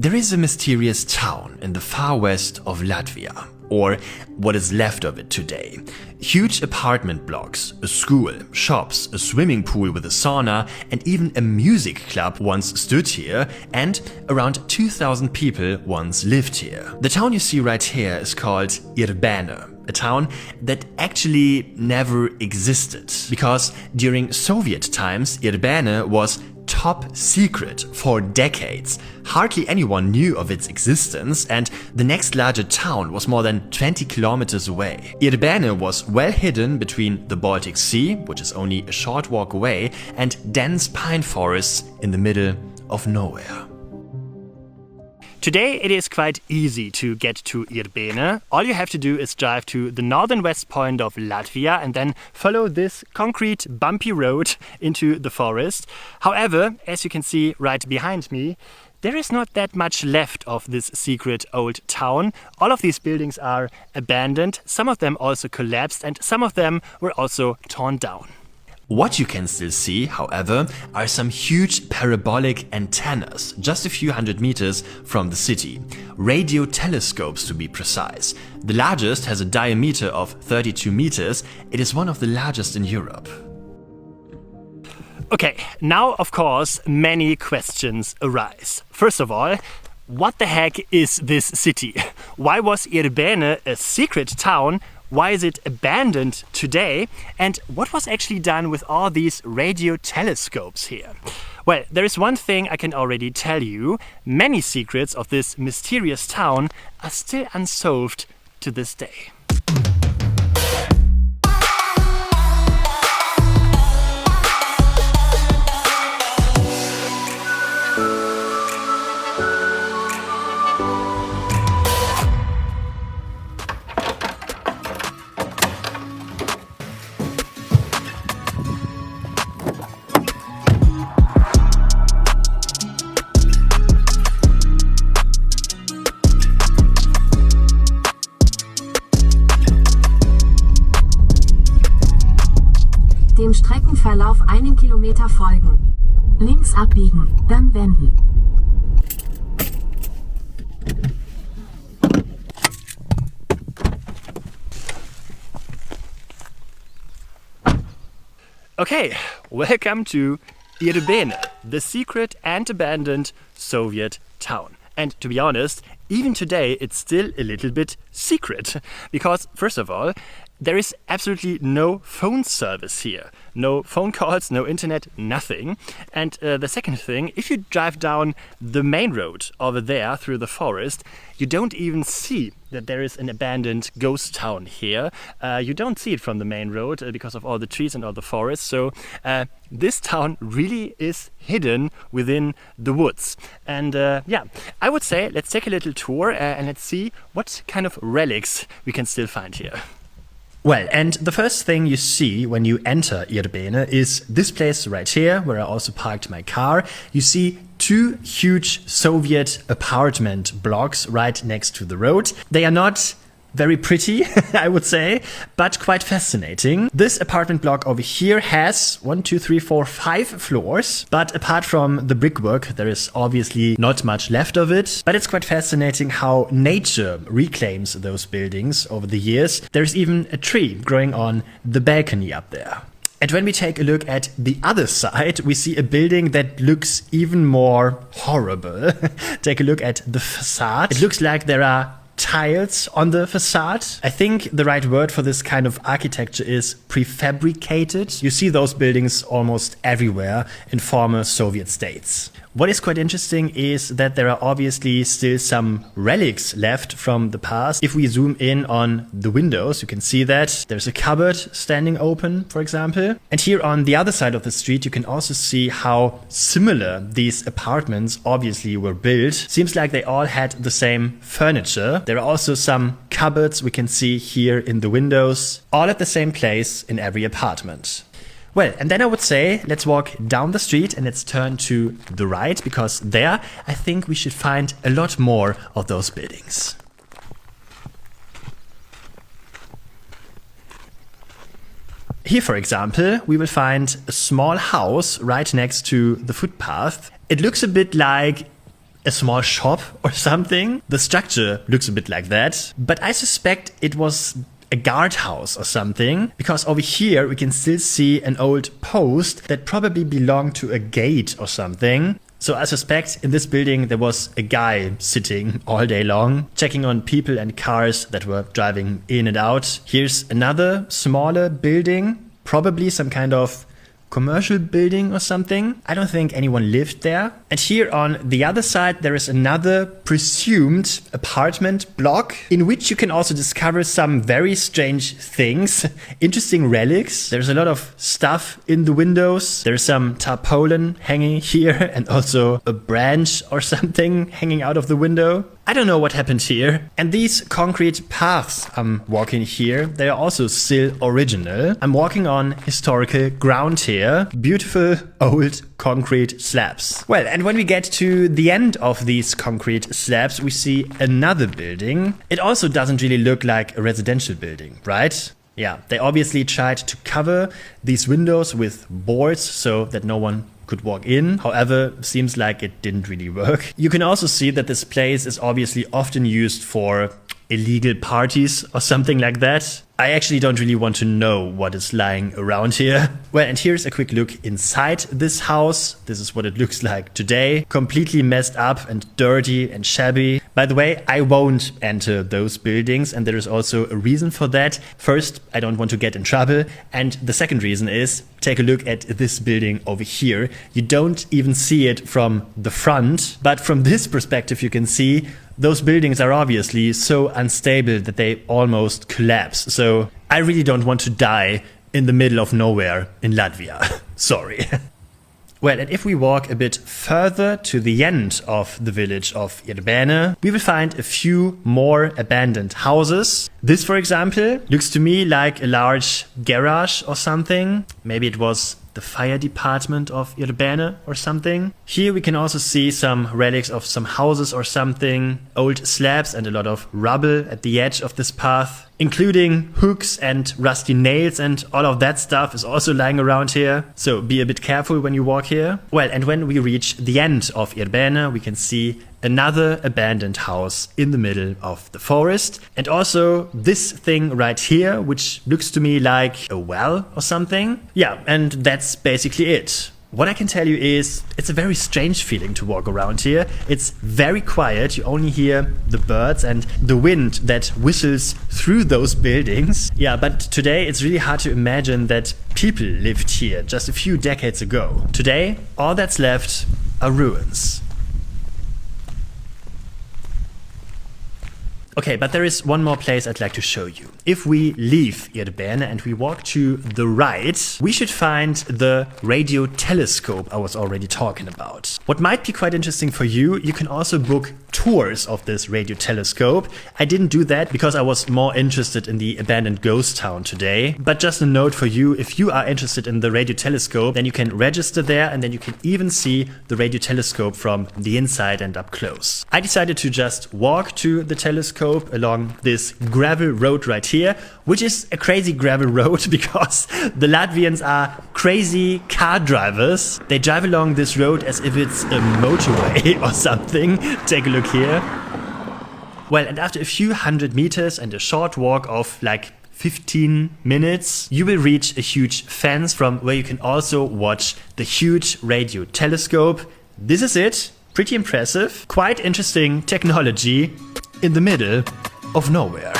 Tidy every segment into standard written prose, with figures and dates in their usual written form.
There is a mysterious town in the far west of Latvia, or what is left of it today. Huge apartment blocks, a school, shops, a swimming pool with a sauna, and even a music club once stood here, and around 2,000 people once lived here. The town you see right here is called Irbene, a town that actually never existed, because during Soviet times Irbene was top secret for decades. Hardly anyone knew of its existence, and the next larger town was more than 20 kilometers away. Irbene was well hidden between the Baltic Sea, which is only a short walk away, and dense pine forests in the middle of nowhere. Today it is quite easy to get to Irbene. All you have to do is drive to the northern west point of Latvia and then follow this concrete bumpy road into the forest. However, as you can see right behind me, there is not that much left of this secret old town. All of these buildings are abandoned, some of them also collapsed, and some of them were also torn down. What you can still see, however, are some huge parabolic antennas just a few hundred meters from the city. Radio telescopes, to be precise. The largest has a diameter of 32 meters. It is one of the largest in Europe. Okay, now of course many questions arise. First of all, what the heck is this city? Why was Irbene a secret town? Why is it abandoned today? And what was actually done with all these radio telescopes here? Well, there is one thing I can already tell you. Many secrets of this mysterious town are still unsolved to this day. Dem Streckenverlauf 1 Kilometer folgen. Links abbiegen, dann wenden. Okay, welcome to Irbene, the secret and abandoned Soviet town. And to be honest, even today it's still a little bit secret. Because, first of all, there is absolutely no phone service here. No phone calls, no internet, nothing. And the second thing, if you drive down the main road over there through the forest, you don't even see that there is an abandoned ghost town here. You don't see it from the main road because of all the trees and all the forests. So this town really is hidden within the woods. And yeah, I would say let's take a little tour and let's see what kind of relics we can still find here. Well, and the first thing you see when you enter Irbene is this place right here, where I also parked my car. You see two huge Soviet apartment blocks right next to the road. They are not very pretty, I would say, but quite fascinating. This apartment block over here has 5 floors, but apart from the brickwork, there is obviously not much left of it. But it's quite fascinating how nature reclaims those buildings over the years. There's even a tree growing on the balcony up there. And when we take a look at the other side, we see a building that looks even more horrible. Take a look at the facade. It looks like there are tiles on the facade. I think the right word for this kind of architecture is prefabricated. You see those buildings almost everywhere in former Soviet states. What is quite interesting is that there are obviously still some relics left from the past. If we zoom in on the windows, you can see that there's a cupboard standing open, for example. And here on the other side of the street, you can also see how similar these apartments obviously were built. Seems like they all had the same furniture. There are also some cupboards we can see here in the windows, all at the same place in every apartment. Well, and then I would say, let's walk down the street and let's turn to the right, because there I think we should find a lot more of those buildings. Here, for example, we will find a small house right next to the footpath. It looks a bit like a small shop or something. The structure looks a bit like that, but I suspect it was a guardhouse or something, because over here we can still see an old post that probably belonged to a gate or something. So I suspect in this building there was a guy sitting all day long, checking on people and cars that were driving in and out. Here's another smaller building, probably some kind of commercial building or something. I don't think anyone lived there. And here on the other side there is another presumed apartment block in which you can also discover some very strange things, interesting relics. There's a lot of stuff in the windows. There's some tarpaulin hanging here and also a branch or something hanging out of the window. I don't know what happened here. And these concrete paths I'm walking here, they are also still original. I'm walking on historical ground here. Beautiful old concrete slabs. Well, and when we get to the end of these concrete slabs, we see another building. It also doesn't really look like a residential building, right? Yeah, they obviously tried to cover these windows with boards so that no one could walk in. However, seems like it didn't really work. You can also see that this place is obviously often used for illegal parties or something like that. I actually don't really want to know what is lying around here. Well, and here's a quick look inside this house. This is what it looks like today. Completely messed up and dirty and shabby. By the way, I won't enter those buildings, and there is also a reason for that. First, I don't want to get in trouble. And the second reason is, take a look at this building over here. You don't even see it from the front, but from this perspective you can see those buildings are obviously so unstable that they almost collapse. So I really don't want to die in the middle of nowhere in Latvia. Sorry. Well, and if we walk a bit further to the end of the village of Irbene, we will find a few more abandoned houses. This, for example, looks to me like a large garage or something. Maybe it was the fire department of Irbene or something. Here we can also see some relics of some houses or something, old slabs and a lot of rubble at the edge of this path, including hooks and rusty nails, and all of that stuff is also lying around here. So be a bit careful when you walk here. Well, and when we reach the end of Irbene, we can see another abandoned house in the middle of the forest. And also this thing right here, which looks to me like a well or something. Yeah, and that's basically it. What I can tell you is it's a very strange feeling to walk around here. It's very quiet. You only hear the birds and the wind that whistles through those buildings. Yeah, but today it's really hard to imagine that people lived here just a few decades ago. Today, all that's left are ruins. Okay, but there is one more place I'd like to show you. If we leave Irbene and we walk to the right, we should find the radio telescope I was already talking about. What might be quite interesting for you, you can also book tours of this radio telescope. I didn't do that because I was more interested in the abandoned ghost town today. But just a note for you, if you are interested in the radio telescope, then you can register there and then you can even see the radio telescope from the inside and up close. I decided to just walk to the telescope along this gravel road right here, which is a crazy gravel road because the Latvians are crazy car drivers. They drive along this road as if it's a motorway or something. Take a look here. Well, and after a few hundred meters and a short walk of like 15 minutes, you will reach a huge fence from where you can also watch the huge radio telescope. This is it. Pretty impressive. Quite interesting technology in the middle of nowhere.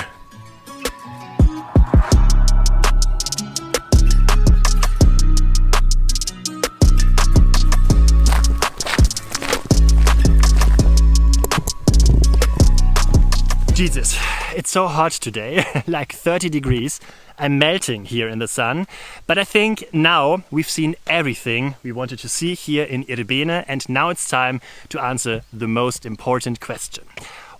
Jesus, it's so hot today, like 30 degrees. I'm melting here in the sun. But I think now we've seen everything we wanted to see here in Irbene, and now it's time to answer the most important question.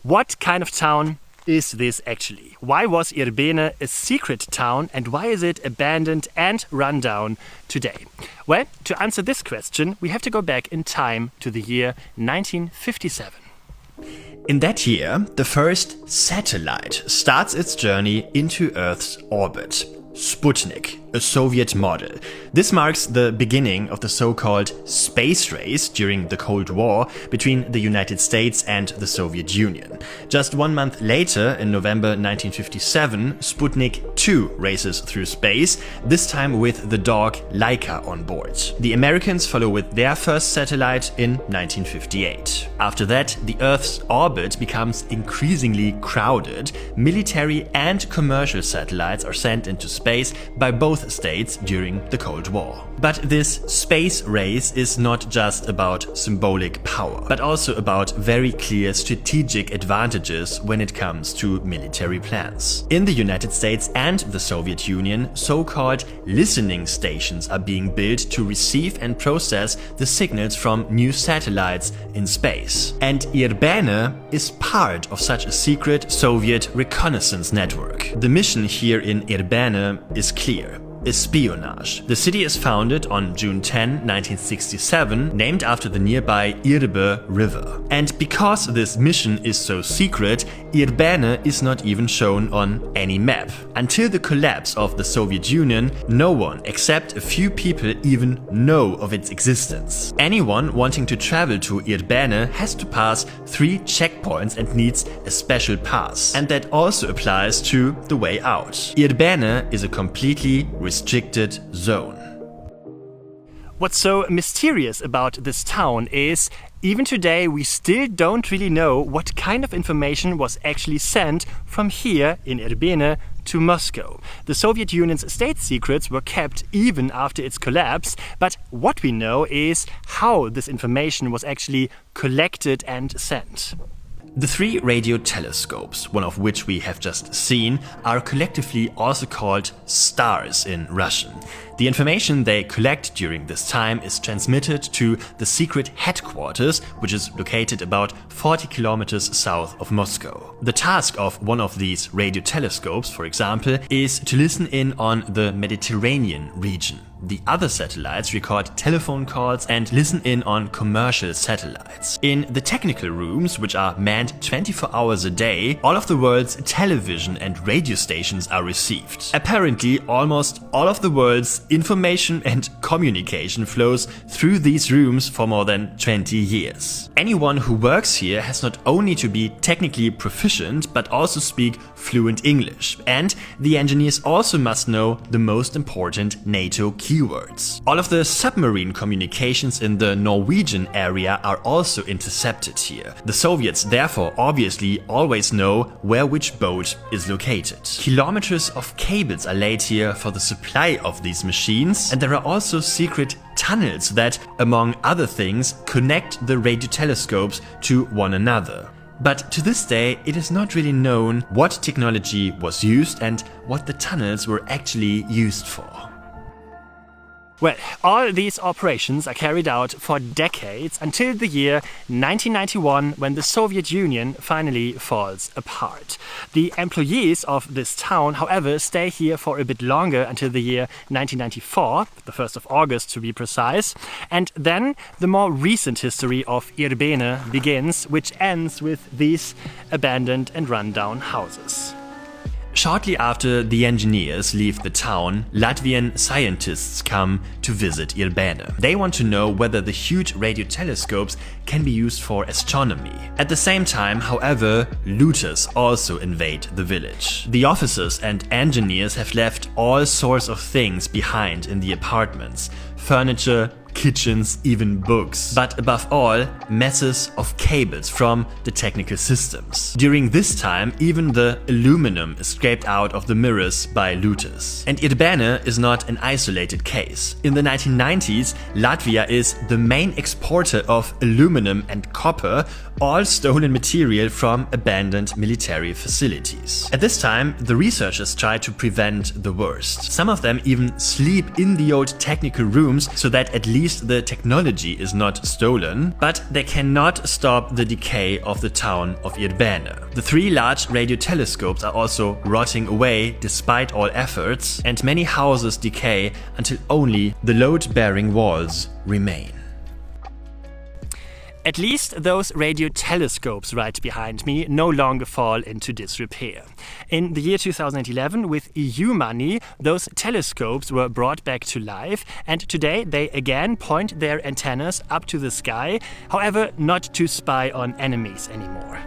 What kind of town is this actually? Why was Irbene a secret town, and why is it abandoned and run down today? Well, to answer this question, we have to go back in time to the year 1957. In that year, the first satellite starts its journey into Earth's orbit. Sputnik a Soviet model. This marks the beginning of the so-called space race during the Cold War between the United States and the Soviet Union. Just 1 month later, in November 1957, Sputnik 2 races through space, this time with the dog Laika on board. The Americans follow with their first satellite in 1958. After that, the Earth's orbit becomes increasingly crowded. Military and commercial satellites are sent into space by both states during the Cold War. But this space race is not just about symbolic power, but also about very clear strategic advantages when it comes to military plans. In the United States and the Soviet Union, so-called listening stations are being built to receive and process the signals from new satellites in space. And Irbene is part of such a secret Soviet reconnaissance network. The mission here in Irbene is clear: espionage. The city is founded on June 10, 1967, named after the nearby Irbe River. And because this mission is so secret, Irbene is not even shown on any map. Until the collapse of the Soviet Union, no one except a few people even know of its existence. Anyone wanting to travel to Irbene has to pass 3 checkpoints and needs a special pass. And that also applies to the way out. Irbene is a completely restricted zone. What's so mysterious about this town is, even today we still don't really know what kind of information was actually sent from here in Irbene to Moscow. The Soviet Union's state secrets were kept even after its collapse, but what we know is how this information was actually collected and sent. The 3 radio telescopes, one of which we have just seen, are collectively also called stars in Russian. The information they collect during this time is transmitted to the secret headquarters, which is located about 40 kilometers south of Moscow. The task of one of these radio telescopes, for example, is to listen in on the Mediterranean region. The other satellites record telephone calls and listen in on commercial satellites. In the technical rooms, which are manned 24 hours a day, all of the world's television and radio stations are received. Apparently, almost all of the world's information and communication flows through these rooms for more than 20 years. Anyone who works here has not only to be technically proficient, but also speak fluent English. And the engineers also must know the most important NATO keywords. All of the submarine communications in the Norwegian area are also intercepted here. The Soviets therefore obviously always know where which boat is located. Kilometers of cables are laid here for the supply of these machines, and there are also secret tunnels that, among other things, connect the radio telescopes to one another. But to this day, it is not really known what technology was used and what the tunnels were actually used for. Well, all these operations are carried out for decades until the year 1991, when the Soviet Union finally falls apart. The employees of this town, however, stay here for a bit longer until the year 1994, the 1st of August to be precise. And then the more recent history of Irbene begins, which ends with these abandoned and run-down houses. Shortly after the engineers leave the town, Latvian scientists come to visit Irbene. They want to know whether the huge radio telescopes can be used for astronomy. At the same time, however, looters also invade the village. The officers and engineers have left all sorts of things behind in the apartments: furniture, kitchens, even books. But above all, masses of cables from the technical systems. During this time, even the aluminum is scraped out of the mirrors by looters. And Irbene is not an isolated case. In the 1990s, Latvia is the main exporter of aluminum and copper, all stolen material from abandoned military facilities. At this time, the researchers try to prevent the worst. Some of them even sleep in the old technical rooms so that at least the technology is not stolen, but they cannot stop the decay of the town of Irbene. The 3 large radio telescopes are also rotting away despite all efforts, and many houses decay until only the load-bearing walls remain. At least those radio telescopes right behind me no longer fall into disrepair. In the year 2011, with EU money, those telescopes were brought back to life, and today they again point their antennas up to the sky, however, not to spy on enemies anymore.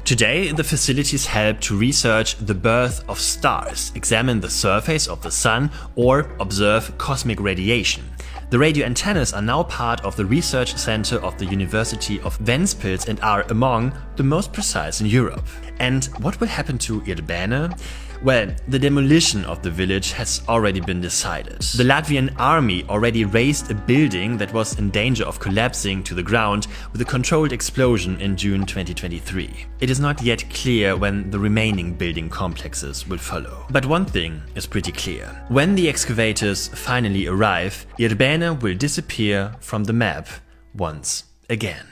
Today, the facilities help to research the birth of stars, examine the surface of the sun, or observe cosmic radiation. The radio antennas are now part of the research center of the University of Ventspils and are among the most precise in Europe. And what will happen to Irbene? Well, the demolition of the village has already been decided. The Latvian army already razed a building that was in danger of collapsing to the ground with a controlled explosion in June 2023. It is not yet clear when the remaining building complexes will follow. But one thing is pretty clear. When the excavators finally arrive, Irbene will disappear from the map once again.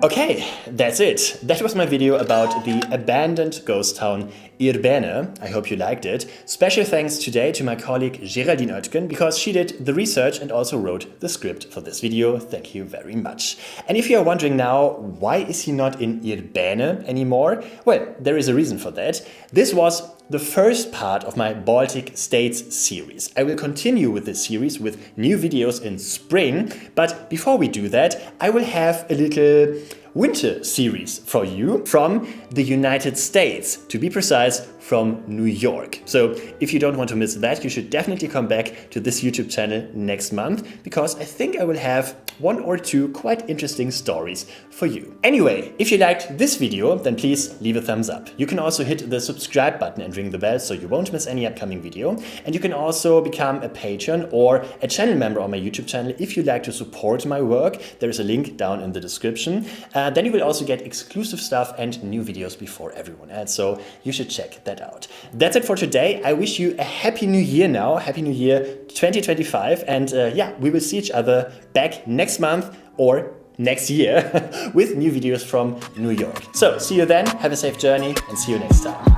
Okay, that's it. That was my video about the abandoned ghost town Irbene. I hope you liked it. Special thanks today to my colleague Geraldine Oetken, because she did the research and also wrote the script for this video. Thank you very much. And if you are wondering now, why is he not in Irbene anymore? Well, there is a reason for that. This was the first part of my Baltic States series. I will continue with this series with new videos in spring, but before we do that, I will have a little winter series for you from the United States, to be precise, from New York. So if you don't want to miss that, you should definitely come back to this YouTube channel next month, because I think I will have 1 or 2 quite interesting stories for you. Anyway, if you liked this video, then please leave a thumbs up. You can also hit the subscribe button and ring the bell so you won't miss any upcoming video. And you can also become a patron or a channel member on my YouTube channel if you'd like to support my work. There is a link down in the description. Then you will also get exclusive stuff and new videos before everyone else, so you should check that out. That's it for today. I wish you a happy new year now, happy new year 2025, and yeah, we will see each other back next month or next year with new videos from New York. So see you then, have a safe journey, and see you next time.